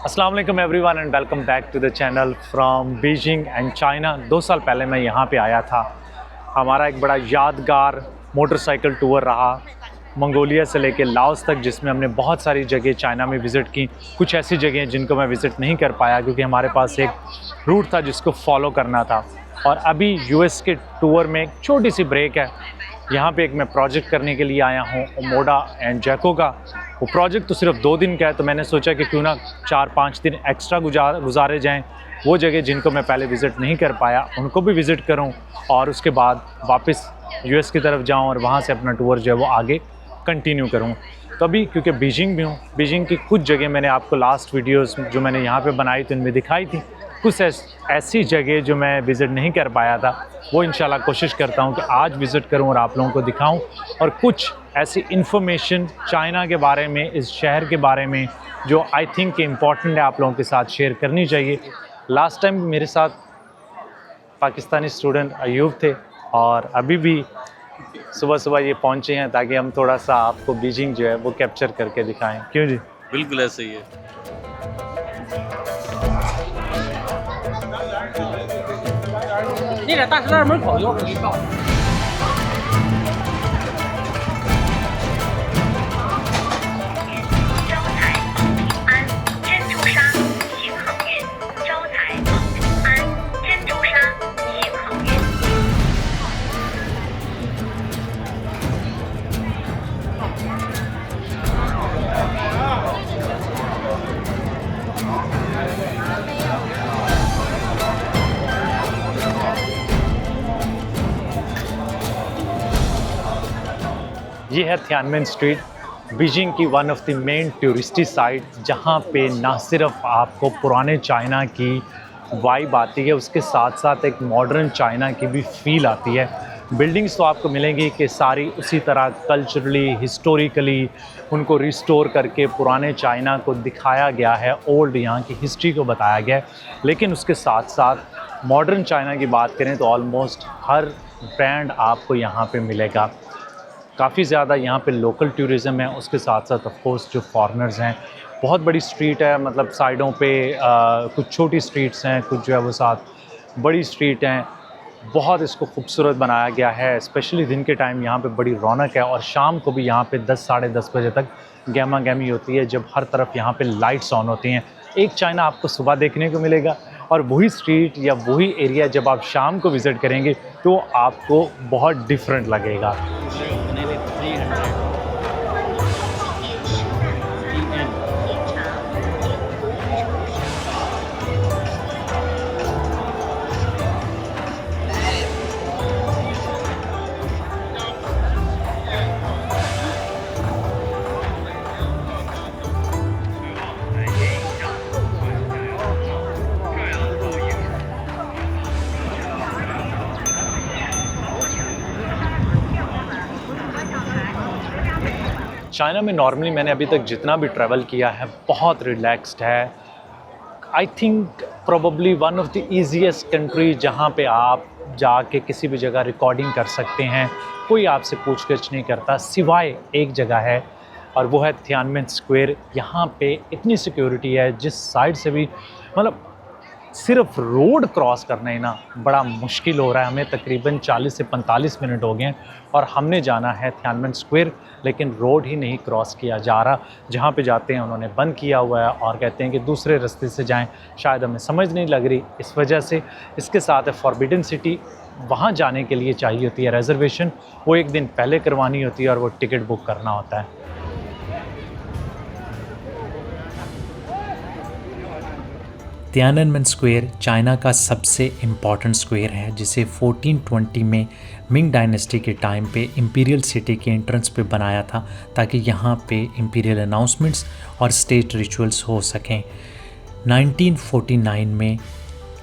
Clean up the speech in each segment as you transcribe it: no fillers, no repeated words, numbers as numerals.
अस्सलाम वालेकुम everyone and welcome back to the channel from Beijing and China. 2 साल पहले मैं यहाँ पे आया था। हमारा एक बड़ा यादगार मोटरसाइकिल टूर रहा मंगोलिया से लेके लाओस तक, जिसमें हमने बहुत सारी जगह चाइना में विज़िट की। कुछ ऐसी जगह जिनको मैं विज़िट नहीं कर पाया क्योंकि हमारे पास एक रूट था जिसको फॉलो करना था। और अभी यूएस के टूर में एक छोटी सी ब्रेक है। यहाँ पे एक मैं प्रोजेक्ट करने के लिए आया हूँ ओमोडा एंड जैको का। वो प्रोजेक्ट तो सिर्फ 2 दिन का है, तो मैंने सोचा कि क्यों ना 4-5 दिन एक्स्ट्रा गुजारे जाएं। वो जगह जिनको मैं पहले विज़िट नहीं कर पाया उनको भी विज़िट करूं और उसके बाद वापस यूएस की तरफ जाऊं और वहां से अपना टूर जो है वो आगे कंटिन्यू करूं। तो अभी क्योंकि बीजिंग में हूँ, बीजिंग की कुछ जगह मैंने आपको लास्ट वीडियोस जो मैंने यहाँ पे बनाई थी उनमें दिखाई थी। कुछ ऐसी जगह जो मैं विज़िट नहीं कर पाया था वो इंशाल्लाह कोशिश करता हूँ कि आज विज़िट करूँ और आप लोगों को दिखाऊँ। और कुछ ऐसी इन्फॉर्मेशन चाइना के बारे में, इस शहर के बारे में जो आई थिंक इम्पॉर्टेंट है, आप लोगों के साथ शेयर करनी चाहिए। लास्ट टाइम मेरे साथ पाकिस्तानी स्टूडेंट अयूब थे और अभी भी सुबह सुबह ये पहुँचे हैं ताकि हम थोड़ा सा आपको बीजिंग जो है वो कैप्चर करके दिखाएं। क्यों जी? बिल्कुल ऐसे ही है। 那个大石栏门口有一道。招财平安，珍珠沙行好运。招财平安，珍珠沙行好运。 ये है थियानमेन स्ट्रीट, बीजिंग की one of the main touristy site, जहाँ पे ना सिर्फ आपको पुराने चाइना की वाइब आती है, उसके साथ साथ एक मॉडर्न चाइना की भी फील आती है। बिल्डिंग्स तो आपको मिलेंगी कि सारी उसी तरह कल्चरली, हिस्टोरिकली उनको रिस्टोर करके पुराने चाइना को दिखाया गया है, ओल्ड यहाँ की हिस्ट्री को बताया गया है। लेकिन उसके साथ साथ मॉडर्न चाइना की बात करें तो ऑलमोस्ट हर ब्रांड आपको यहाँ पे मिलेगा। काफ़ी ज़्यादा यहाँ पे लोकल टूरिज़म है, उसके साथ साथ ऑफ कोर्स जो फॉरेनर्स हैं। बहुत बड़ी स्ट्रीट है, मतलब साइडों पे कुछ छोटी स्ट्रीट्स हैं, कुछ जो है वो साथ बड़ी स्ट्रीट हैं। बहुत इसको खूबसूरत बनाया गया है, स्पेशली दिन के टाइम यहाँ पे बड़ी रौनक है। और शाम को भी यहाँ पे 10 साढ़े 10 बजे तक गहमा गहमी होती है, जब हर तरफ यहाँ पे लाइट्स ऑन होती हैं। एक चाइना आपको सुबह देखने को मिलेगा और वही स्ट्रीट या वही एरिया जब आप शाम को विज़िट करेंगे तो आपको बहुत डिफरेंट लगेगा। चाइना में नॉर्मली मैंने अभी तक जितना भी ट्रैवल किया है बहुत रिलैक्स्ड है। I think probably one of the easiest country जहाँ पे आप जाके किसी भी जगह रिकॉर्डिंग कर सकते हैं, कोई आपसे पूछगछ नहीं करता, सिवाय एक जगह है और वो है थियानमेन स्क्वायर। यहाँ पे इतनी सिक्योरिटी है, जिस साइड से भी मतलब सिर्फ रोड क्रॉस करना ही ना बड़ा मुश्किल हो रहा है। हमें तकरीबन 40 से 45 मिनट हो गए हैं और हमने जाना है थियानमेन स्क्वायर, लेकिन रोड ही नहीं क्रॉस किया जा रहा। जहाँ पे जाते हैं उन्होंने बंद किया हुआ है और कहते हैं कि दूसरे रास्ते से जाएं। शायद हमें समझ नहीं लग रही, इस वजह से। इसके साथ है फॉरबिडन सिटी, वहाँ जाने के लिए चाहिए होती है रिजर्वेशन, वो एक दिन पहले करवानी होती है और वो टिकट बुक करना होता है। तियाननमेन स्क्वायर चाइना का सबसे इम्पॉर्टेंट स्क्वायर है, जिसे 1420 में मिंग डायनेस्टी के टाइम पे इंपीरियल सिटी के एंट्रेंस पे बनाया था ताकि यहाँ पे इंपीरियल अनाउंसमेंट्स और स्टेट रिचुअल्स हो सकें। 1949 में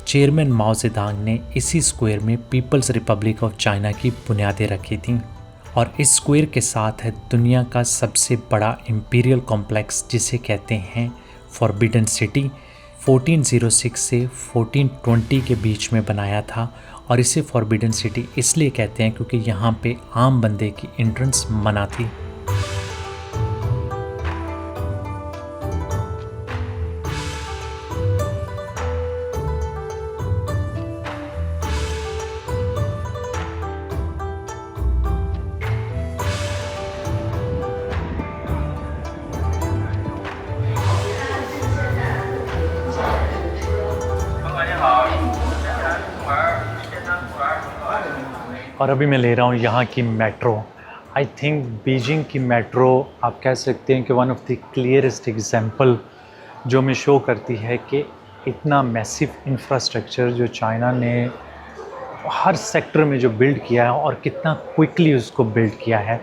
चेयरमैन माओ ज़ेडुंग ने इसी स्क्वायर में पीपल्स रिपब्लिक ऑफ चाइना की बुनियादें रखी थीं। और इस स्क्वायर के साथ है दुनिया का सबसे बड़ा इंपीरियल कॉम्प्लेक्स, जिसे कहते हैं फॉरबिडन सिटी। 1406 से 1420 के बीच में बनाया था और इसे फॉरबिडन सिटी इसलिए कहते हैं क्योंकि यहाँ पे आम बंदे की एंट्रेंस मना थी। और अभी मैं ले रहा हूँ यहाँ की मेट्रो। आई थिंक बीजिंग की मेट्रो आप कह सकते हैं कि one of the clearest example जो हमें शो करती है कि इतना मैसिव इंफ्रास्ट्रक्चर जो चाइना ने हर सेक्टर में जो बिल्ड किया है और कितना क्विकली उसको बिल्ड किया है।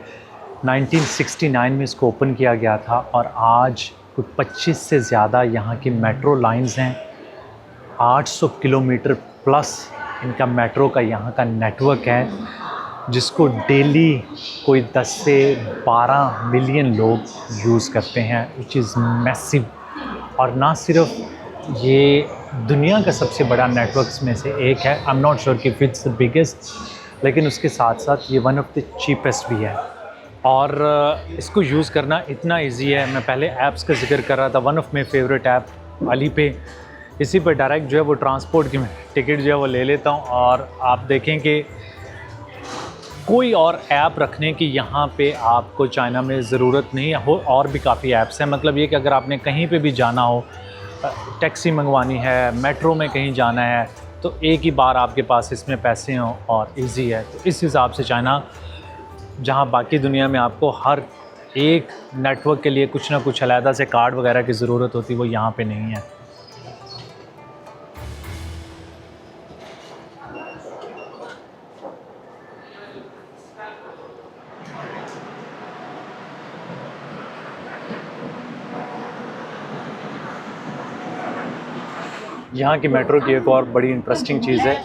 1969 में इसको ओपन किया गया था और आज कुछ 25 से ज़्यादा यहाँ की मेट्रो लाइंस हैं। 800 किलोमीटर प्लस इनका मेट्रो का यहाँ का नेटवर्क है, जिसको डेली कोई 10 से 12 मिलियन लोग यूज़ करते हैं, विच इज़ मैसिव। और ना सिर्फ ये दुनिया का सबसे बड़ा नेटवर्क्स में से एक है, आई एम नॉट श्योर कि इट्स द बिगेस्ट, लेकिन उसके साथ साथ ये वन ऑफ द चीपेस्ट भी है। और इसको यूज़ करना इतना इजी है। मैं पहले ऐप्स का जिक्र कर रहा था, one of my favourite app Alipay, इसी पर डायरेक्ट जो है वो ट्रांसपोर्ट की टिकट जो है वो ले लेता हूँ। और आप देखें कि कोई और ऐप रखने की यहाँ पे आपको चाइना में ज़रूरत नहीं हो। और भी काफ़ी ऐप्स हैं, मतलब ये कि अगर आपने कहीं पे भी जाना हो, टैक्सी मंगवानी है, मेट्रो में कहीं जाना है, तो एक ही बार आपके पास इसमें पैसे हों और इजी है। तो इस हिसाब से चाइना, जहाँ बाकी दुनिया में आपको हर एक नेटवर्क के लिए कुछ ना कुछ अलग से कार्ड वगैरह की ज़रूरत होती, वो यहाँ पे नहीं है। यहाँ की मेट्रो की एक और बड़ी इंटरेस्टिंग चीज़ है,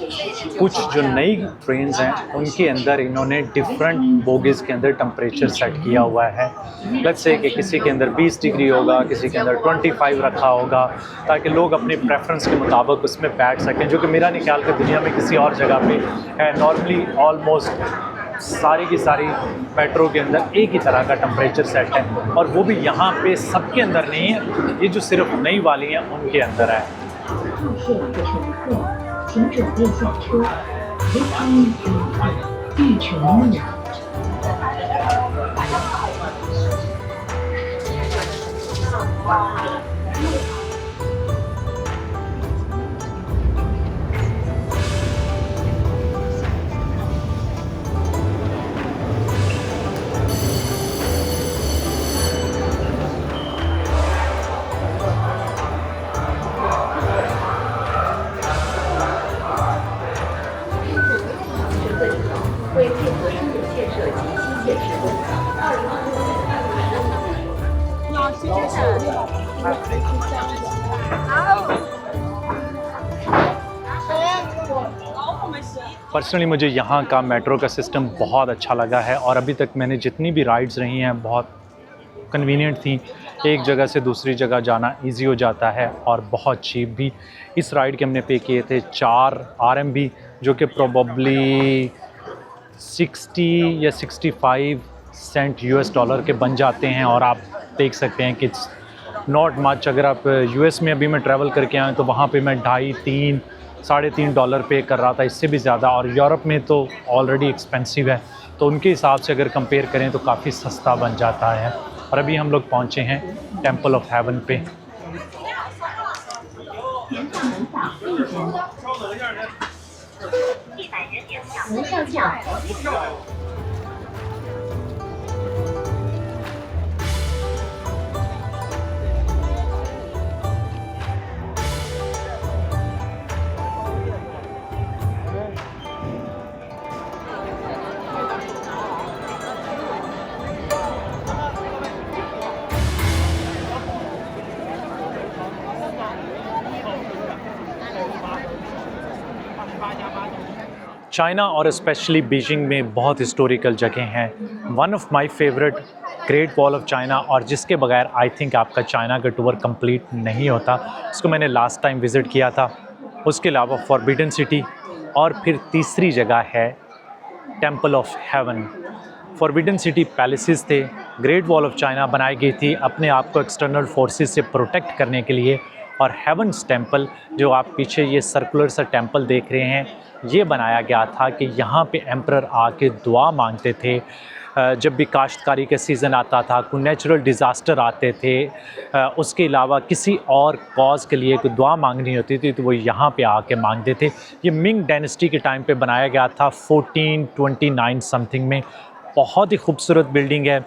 कुछ जो नई ट्रेन्स हैं उनके अंदर इन्होंने डिफरेंट बोगीज़ के अंदर टेम्परेचर सेट किया हुआ है। लेट्स से कि किसी के अंदर 20 डिग्री होगा, किसी के अंदर 25 रखा होगा, ताकि लोग अपनी प्रेफरेंस के मुताबिक उसमें बैठ सकें, जो कि मेरा नहीं ख्याल कि दुनिया में किसी और जगह पे है। नॉर्मली ऑलमोस्ट सारी की सारी मेट्रो के अंदर एक ही तरह का टेम्परेचर सेट है, और वो भी यहाँ पे सबके अंदर नहीं है, ये जो सिर्फ नई वाली हैं उनके अंदर है। 注射的乘客，请准备下车。Return to 玉泉路。为配合深圳建设及新建施工पर्सनली मुझे यहाँ का मेट्रो का सिस्टम बहुत अच्छा लगा है, और अभी तक मैंने जितनी भी राइड्स रही हैं बहुत कन्वीनियंट थी। एक जगह से दूसरी जगह जाना इजी हो जाता है और बहुत चीप भी। इस राइड के हमने पे किए थे 4 RMB, जो कि प्रोबेबली 60 या 65 सेंट US डॉलर के बन जाते हैं। और आप देख सकते हैं कि इट्स नॉट मच। अगर आप US में अभी मैं ट्रैवल करके आया तो वहाँ पे मैं 2.5, 3.5 डॉलर पे कर रहा था, इससे भी ज़्यादा। और यूरोप में तो ऑलरेडी एक्सपेंसिव है, तो उनके हिसाब से अगर कंपेयर करें तो काफ़ी सस्ता बन जाता है। और अभी हम लोग पहुँचे हैं टेम्पल ऑफ हेवन पे। चाइना और स्पेशली बीजिंग में बहुत हिस्टोरिकल जगह हैं। One of my favourite great wall of China, और जिसके बगैर आई थिंक आपका चाइना का टूर कंप्लीट नहीं होता। उसको मैंने लास्ट टाइम विज़िट किया था। उसके अलावा फॉरबिडन सिटी, और फिर तीसरी जगह है temple of haven. Forbidden city palaces थे। ग्रेट वॉल ऑफ चाइना बनाई गई थी अपने आप को एक्सटर्नल फोर्सेस से प्रोटेक्ट करने के लिए। और हेवन्स टेम्पल, जो आप पीछे ये सर्कुलर सा टेम्पल देख रहे हैं, ये बनाया गया था कि यहाँ पे एम्परर आके दुआ मांगते थे जब भी काश्तकारी का सीज़न आता था, कोई नेचुरल डिज़ास्टर आते थे, उसके अलावा किसी और कॉज़ के लिए कोई दुआ मांगनी होती थी तो वो यहाँ पे आके मांगते थे। ये मिंग डायनेस्टी के टाइम पे बनाया गया था 1429 समथिंग में। बहुत ही खूबसूरत बिल्डिंग है।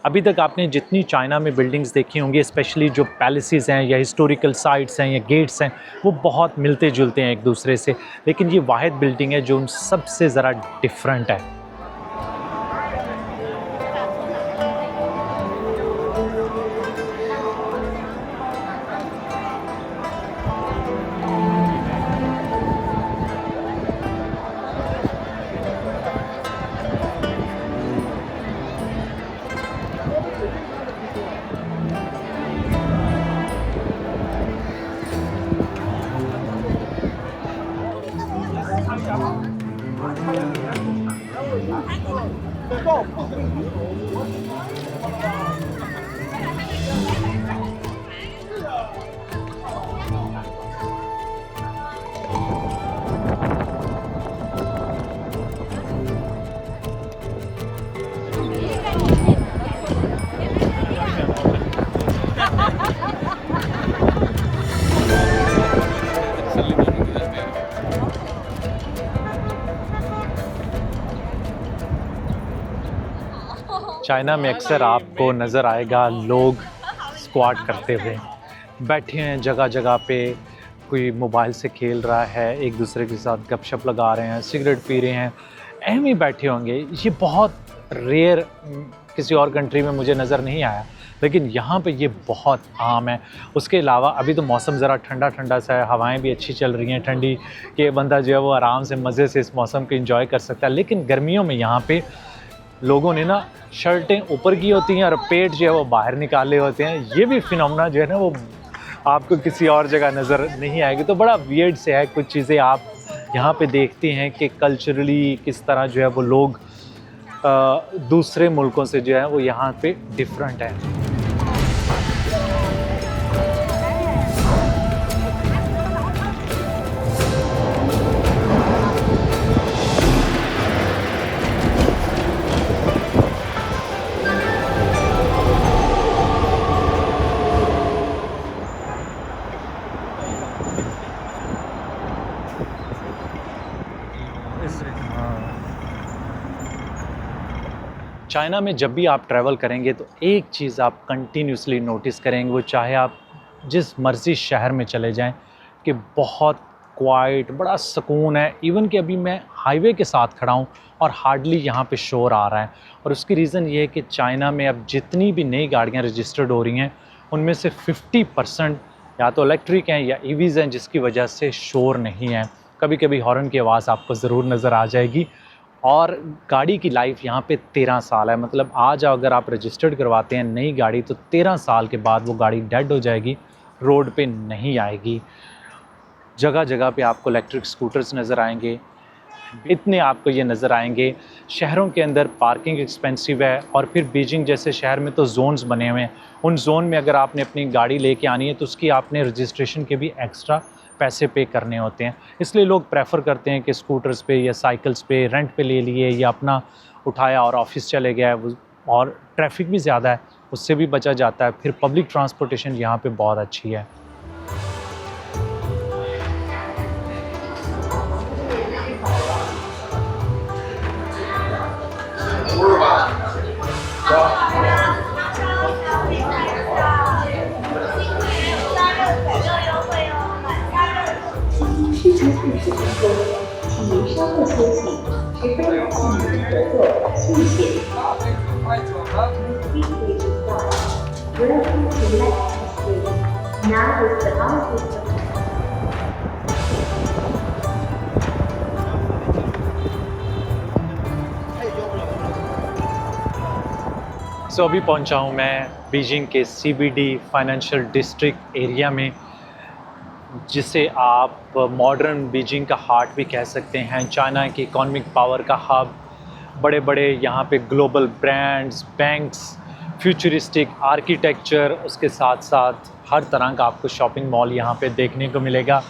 अभी तक आपने जितनी चाइना में बिल्डिंग्स देखी होंगी, स्पेशली जो पैलेसेस हैं या हिस्टोरिकल साइट्स हैं या गेट्स हैं, वो बहुत मिलते जुलते हैं एक दूसरे से, लेकिन ये वाहिद बिल्डिंग है जो उन सबसे ज़रा डिफरेंट है। चाइना में अक्सर आपको नज़र आएगा लोग स्क्वाट करते हुए बैठे हैं जगह जगह पे, कोई मोबाइल से खेल रहा है, एक दूसरे के साथ गपशप लगा रहे हैं, सिगरेट पी रहे हैं, ऐसे ही बैठे होंगे। ये बहुत रेयर किसी और कंट्री में मुझे नज़र नहीं आया, लेकिन यहाँ पे ये बहुत आम है। उसके अलावा अभी तो मौसम ज़रा ठंडा ठंडा सा है, हवाएं भी अच्छी चल रही हैं ठंडी, कि बंदा जो है वो आराम से मज़े से इस मौसम को एंजॉय कर सकता है। लेकिन गर्मियों में यहाँ पे लोगों ने ना शर्टें ऊपर की होती हैं और पेट जो है वो बाहर निकाले होते हैं। ये भी फिनोमेना जो है ना वो आपको किसी और जगह नज़र नहीं आएगी। तो बड़ा वियर्ड से है, कुछ चीज़ें आप यहाँ पे देखते हैं कि कल्चरली किस तरह जो है वो लोग दूसरे मुल्कों से जो है वो यहाँ पे डिफरेंट है। चाइना में जब भी आप ट्रैवल करेंगे तो एक चीज़ आप कंटिन्यूसली नोटिस करेंगे, वो चाहे आप जिस मर्ज़ी शहर में चले जाएं, कि बहुत क्वाइट, बड़ा सुकून है। इवन कि अभी मैं हाईवे के साथ खड़ा हूं और हार्डली यहाँ पे शोर आ रहा है। और उसकी रीज़न ये है कि चाइना में अब जितनी भी नई गाड़ियाँ रजिस्टर्ड हो रही हैं उनमें से 50% या तो इलेक्ट्रिक हैं या ईवीज़ हैं, जिसकी वजह से शोर नहीं है। कभी कभी हॉर्न की आवाज़ आपको ज़रूर नज़र आ जाएगी। और गाड़ी की लाइफ यहाँ पे 13 साल है, मतलब आज अगर आप रजिस्टर्ड करवाते हैं नई गाड़ी तो 13 साल के बाद वो गाड़ी डेड हो जाएगी, रोड पे नहीं आएगी। जगह जगह पे आपको इलेक्ट्रिक स्कूटर्स नज़र आएंगे, इतने आपको ये नज़र आएंगे। शहरों के अंदर पार्किंग एक्सपेंसिव है, और फिर बीजिंग जैसे शहर में तो जोन्स बने हुए हैं। उन जोन में अगर आपने अपनी गाड़ी लेके आनी है तो उसकी आपने रजिस्ट्रेशन के भी एक्स्ट्रा पैसे पे करने होते हैं। इसलिए लोग प्रेफर करते हैं कि स्कूटर्स पे या साइकिल्स पे रेंट पे ले लिए या अपना उठाया और ऑफिस चले गया है। और ट्रैफिक भी ज़्यादा है, उससे भी बचा जाता है। फिर पब्लिक ट्रांसपोर्टेशन यहाँ पे बहुत अच्छी है। सो अभी पहुंचा हूं मैं बीजिंग के CBD फाइनेंशियल डिस्ट्रिक्ट एरिया में, जिसे आप मॉडर्न बीजिंग का हार्ट भी कह सकते हैं, चाइना की इकोनॉमिक पावर का हब। बड़े बड़े यहाँ पे global brands, banks, futuristic architecture, उसके साथ साथ हर तरह का आपको शॉपिंग मॉल यहाँ पे देखने को मिलेगा।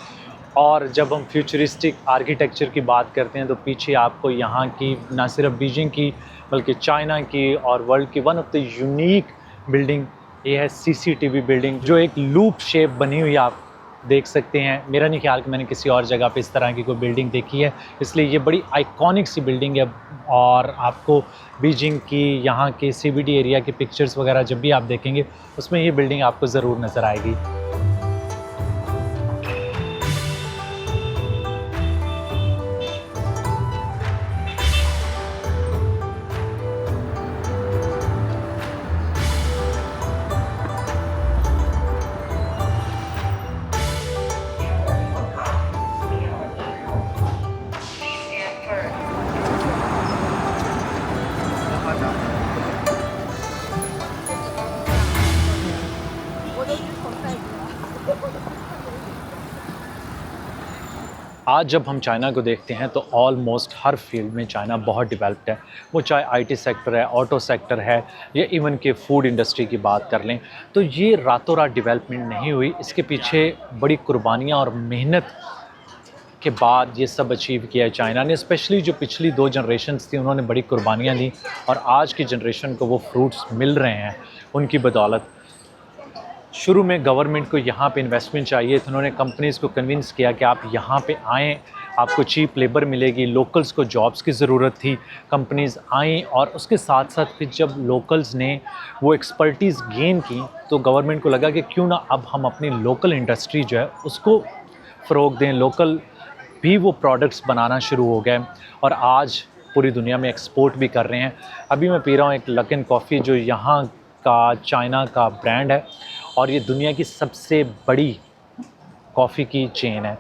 और जब हम फ्यूचरिस्टिक आर्किटेक्चर की बात करते हैं तो पीछे आपको यहाँ की न सिर्फ बीजिंग की बल्कि चाइना की और वर्ल्ड की one of the unique building ये है सीसीटीवी बिल्डिंग, जो एक लूप शेप बनी हुई आप देख सकते हैं। मेरा नहीं ख्याल कि मैंने किसी और जगह पे इस तरह की कोई बिल्डिंग देखी है, इसलिए ये बड़ी आइकॉनिक सी बिल्डिंग है। और आपको बीजिंग की यहाँ के सीबीडी एरिया की पिक्चर्स वगैरह जब भी आप देखेंगे उसमें ये बिल्डिंग आपको ज़रूर नज़र आएगी। आज जब हम चाइना को देखते हैं तो ऑलमोस्ट हर फील्ड में चाइना बहुत डेवलप्ड है। वो चाहे आईटी सेक्टर है, ऑटो सेक्टर है, या इवन के फूड इंडस्ट्री की बात कर लें, तो ये रातों रात डेवलपमेंट नहीं हुई। इसके पीछे बड़ी कुर्बानियाँ और मेहनत के बाद ये सब अचीव किया है चाइना ने। स्पेशली जो पिछली 2 जनरेशन्स थी उन्होंने बड़ी कुर्बानियाँ दी और आज की जनरेशन को वो फ्रूट्स मिल रहे हैं उनकी बदौलत। शुरू में गवर्नमेंट को यहाँ पे इन्वेस्टमेंट चाहिए तो उन्होंने कंपनीज़ को कन्विंस किया कि आप यहाँ पे आएँ, आपको चीप लेबर मिलेगी। लोकल्स को जॉब्स की ज़रूरत थी, कंपनीज़ आईं और उसके साथ साथ फिर जब लोकल्स ने वो एक्सपर्टीज़ गेन की तो गवर्नमेंट को लगा कि क्यों ना अब हम अपनी लोकल इंडस्ट्री जो है उसको फ़रोग़ दें। लोकल भी वो प्रोडक्ट्स बनाना शुरू हो गए और आज पूरी दुनिया में एक्सपोर्ट भी कर रहे हैं। अभी मैं पी रहा हूँ एक लकिन कॉफ़ी जो यहाँ का चाइना का ब्रांड है और ये दुनिया की सबसे बड़ी कॉफ़ी की चेन है।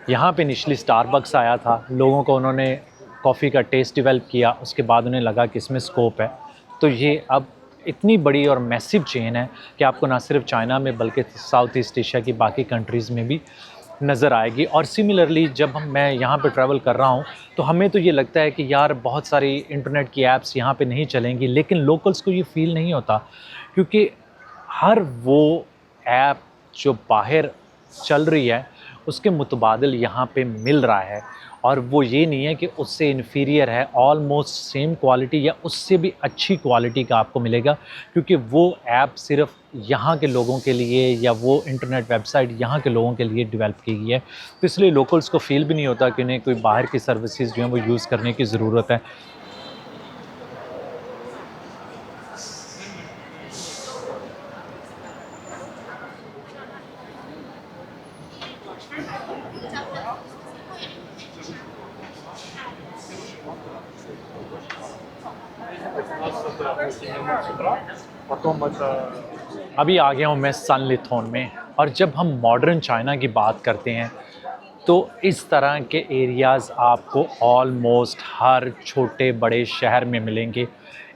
यहाँ पे इनिशियली स्टारबक्स आया था, लोगों को उन्होंने कॉफ़ी का टेस्ट डेवलप किया, उसके बाद उन्हें लगा कि इसमें स्कोप है, तो ये अब इतनी बड़ी और मैसिव चेन है कि आपको ना सिर्फ चाइना में बल्कि साउथ ईस्ट एशिया की बाकी कंट्रीज़ में भी नज़र आएगी। और सिमिलरली जब मैं यहाँ पे ट्रैवल कर रहा हूँ तो हमें तो ये लगता है कि यार बहुत सारी इंटरनेट की ऐप्स यहाँ पे नहीं चलेंगी, लेकिन लोकल्स को ये फ़ील नहीं होता क्योंकि हर वो ऐप जो बाहर चल रही है उसके मुतबादिल यहाँ पे मिल रहा है। और वो ये नहीं है कि उससे इन्फीरियर है, ऑलमोस्ट सेम क्वालिटी या उससे भी अच्छी क्वालिटी का आपको मिलेगा, क्योंकि वो ऐप सिर्फ यहाँ के लोगों के लिए या वो इंटरनेट वेबसाइट यहाँ के लोगों के लिए डेवलप की गई है। तो इसलिए लोकल्स को फ़ील भी नहीं होता कि उन्हें कोई बाहर की सर्विसेज जो हैं वो यूज़ करने की ज़रूरत है। अभी आ गया हूँ मैं सनलिथोन में, और जब हम मॉडर्न चाइना की बात करते हैं तो इस तरह के एरियाज़ आपको ऑलमोस्ट हर छोटे बड़े शहर में मिलेंगे।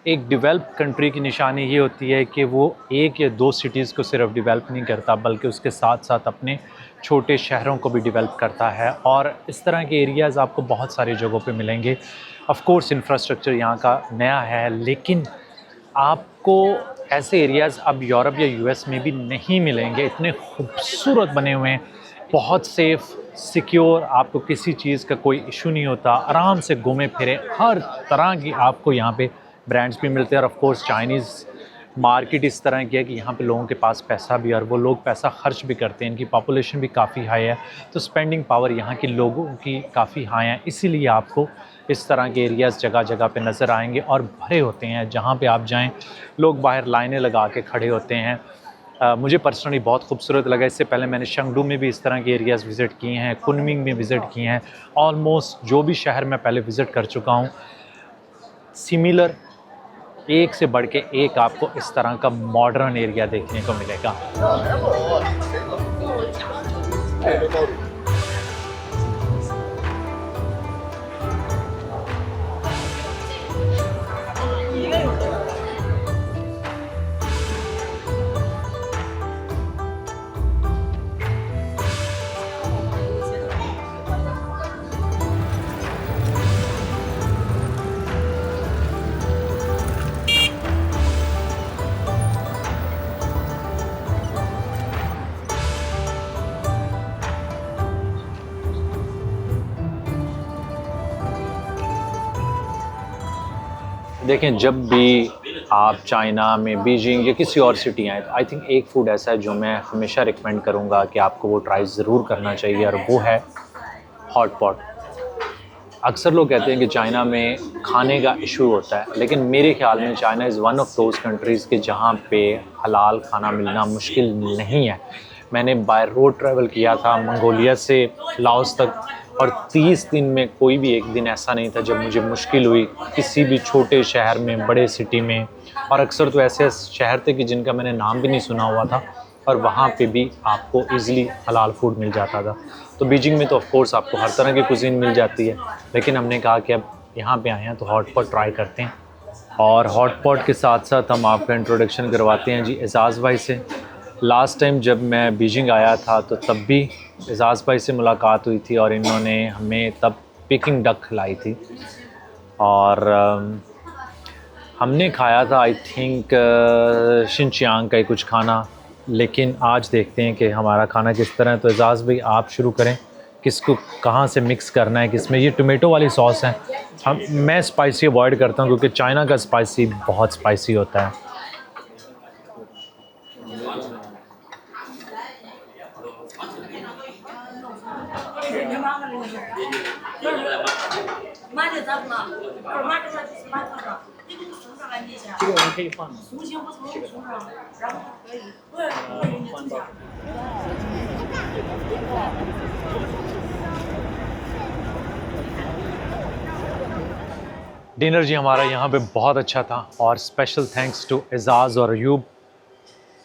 एक डेवलप कंट्री की निशानी ये होती है कि वो 1 या 2 सिटीज़ को सिर्फ डेवलप नहीं करता बल्कि उसके साथ साथ अपने छोटे शहरों को भी डेवलप करता है। और इस तरह के एरियाज़ आपको बहुत सारी जगहों पे मिलेंगे। ऑफ़ कोर्स इंफ्रास्ट्रक्चर यहाँ का नया है, लेकिन आपको ऐसे एरियाज़ अब यूरोप या यूएस में भी नहीं मिलेंगे। इतने खूबसूरत बने हुए हैं, बहुत सेफ़, सिक्योर, आपको किसी चीज़ का कोई इशू नहीं होता, आराम से घूमे फिरे। हर तरह की आपको यहाँ पे ब्रांड्स भी मिलते हैं। और ऑफ़ कोर्स चाइनीज़ मार्केट इस तरह की है कि यहाँ पे लोगों के पास पैसा भी, और वो लोग पैसा खर्च भी करते हैं। इनकी पॉपुलेशन भी काफ़ी हाई है, तो स्पेंडिंग पावर यहाँ के लोगों की काफ़ी हाई है। इसीलिए आपको इस तरह के एरियाज़ जगह जगह पे नज़र आएंगे और भरे होते हैं। जहाँ पे आप जाएं लोग बाहर लाइनें लगा के खड़े होते हैं। मुझे पर्सनली बहुत खूबसूरत लगा। इससे पहले मैंने शेंगडू में भी इस तरह के एरियाज़ विज़िट किए हैं, कुनमिंग में विज़िट किए हैं। ऑलमोस्ट जो भी शहर मैं पहले विज़िट कर चुका हूँ, सिमिलर एक से बढ़ के एक आपको इस तरह का मॉडर्न एरिया देखने को मिलेगा। देखें, जब भी आप चाइना में बीजिंग या किसी और सिटी आए तो आई थिंक एक फ़ूड ऐसा है जो मैं हमेशा रिकमेंड करूँगा कि आपको वो ट्राई ज़रूर करना चाहिए, और वो है हॉट पॉट। अक्सर लोग कहते हैं कि चाइना में खाने का इशू होता है, लेकिन मेरे ख्याल में China is one of those countries के जहाँ पे हलाल खाना मिलना मुश्किल नहीं है। मैंने बाय रोड ट्रैवल किया था मंगोलिया से लाओस तक, और 30 दिन में कोई भी एक दिन ऐसा नहीं था जब मुझे मुश्किल हुई किसी भी छोटे शहर में, बड़े सिटी में। और अक्सर तो ऐसे शहर थे कि जिनका मैंने नाम भी नहीं सुना हुआ था, और वहाँ पे भी आपको इजीली हलाल फूड मिल जाता था। तो बीजिंग में तो ऑफ कोर्स आपको हर तरह की कुज़ीन मिल जाती है, लेकिन हमने कहा कि अब यहाँ पे आए हैं तो हॉट पॉट ट्राई करते हैं। और हॉट पॉट के साथ साथ हम आपका इंट्रोडक्शन करवाते हैं जी एजाज़ भाई से। लास्ट टाइम जब मैं बीजिंग आया था तो तब भी एजाज़ भाई से मुलाकात हुई थी, और इन्होंने हमें तब पिकिंग डक लाई थी, और हमने खाया था आई थिंक शिनचियांग का ही कुछ खाना। लेकिन आज देखते हैं कि हमारा खाना किस तरह है। तो एजाज़ भाई आप शुरू करें, किसको कहाँ से मिक्स करना है किसमें। ये टोमेटो वाली सॉस है, मैं स्पाइसी अवॉइड करता हूँ क्योंकि चाइना का स्पाइसी बहुत स्पाइसी होता है। डिनर जी हमारा यहाँ पे बहुत अच्छा था, और स्पेशल थैंक्स टू एजाज़ और अयूब।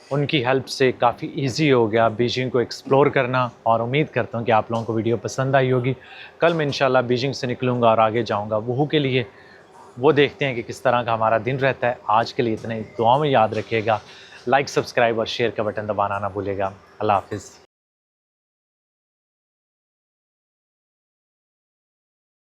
उनकी हेल्प से काफ़ी इजी हो गया बीजिंग को एक्सप्लोर करना, और उम्मीद करता हूँ कि आप लोगों को वीडियो पसंद आई होगी। कल मैं इंशाल्लाह बीजिंग से निकलूँगा और आगे जाऊँगा वुहू के लिए। वो देखते हैं कि किस तरह का हमारा दिन रहता है। आज के लिए इतना ही, दुआ में याद रखिएगा। लाइक, सब्सक्राइब और शेयर का बटन दबाना ना भूलिएगा। अल्लाह हाफ़िज़।